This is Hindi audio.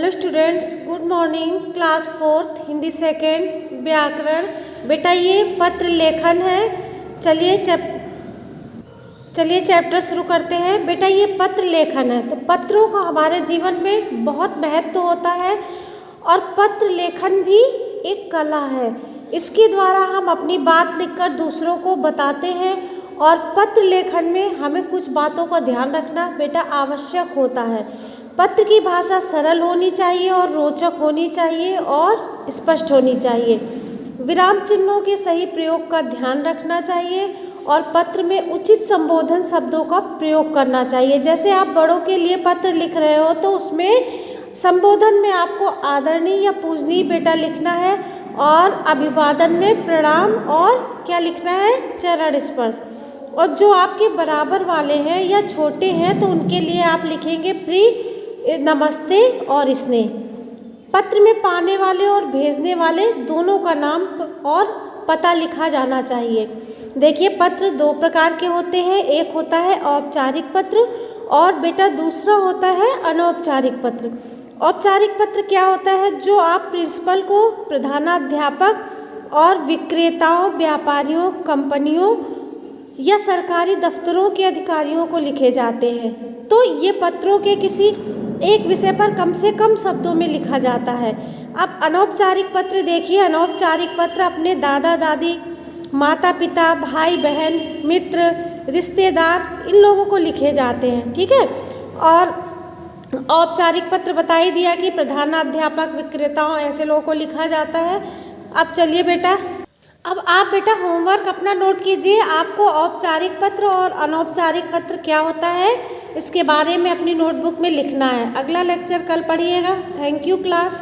Hello students, good morning. Class fourth Hindi second व्याकरण। बेटा ये पत्र लेखन है। चलिए चैप्टर शुरू करते हैं। बेटा ये पत्र लेखन है, तो पत्रों का हमारे जीवन में बहुत महत्व होता है और पत्र लेखन भी एक कला है। इसके द्वारा हम अपनी बात लिखकर दूसरों को बताते हैं और पत्र लेखन में हमें कुछ बातों का ध्यान रखना बेटा आवश्यक होता है। पत्र की भाषा सरल होनी चाहिए और रोचक होनी चाहिए और स्पष्ट होनी चाहिए। विराम चिन्हों के सही प्रयोग का ध्यान रखना चाहिए और पत्र में उचित संबोधन शब्दों का प्रयोग करना चाहिए। जैसे आप बड़ों के लिए पत्र लिख रहे हो तो उसमें संबोधन में आपको आदरणीय या पूजनीय बेटा लिखना है और अभिवादन में प्रणाम और क्या लिखना है, चरण स्पर्श। और जो आपके बराबर वाले हैं या छोटे हैं तो उनके लिए आप लिखेंगे प्रिय, नमस्ते और स्नेह। पत्र में पाने वाले और भेजने वाले दोनों का नाम और पता लिखा जाना चाहिए। देखिए पत्र दो प्रकार के होते हैं, एक होता है औपचारिक पत्र और बेटा दूसरा होता है अनौपचारिक पत्र। औपचारिक पत्र क्या होता है, जो आप प्रिंसिपल को, प्रधानाध्यापक और विक्रेताओं, व्यापारियों, कंपनियों या सरकारी दफ्तरों के अधिकारियों को लिखे जाते हैं। तो ये पत्रों के किसी एक विषय पर कम से कम शब्दों में लिखा जाता है। अब अनौपचारिक पत्र देखिए, अनौपचारिक पत्र अपने दादा दादी, माता पिता, भाई बहन, मित्र, रिश्तेदार, इन लोगों को लिखे जाते हैं, ठीक है। और औपचारिक पत्र बता ही दिया कि प्रधानाध्यापक, विक्रेताओं, ऐसे लोगों को लिखा जाता है। अब चलिए बेटा, अब आप बेटा होमवर्क अपना नोट कीजिए। आपको औपचारिक पत्र और अनौपचारिक पत्र क्या होता है इसके बारे में अपनी नोटबुक में लिखना है। अगला लेक्चर कल पढ़िएगा। Thank you class.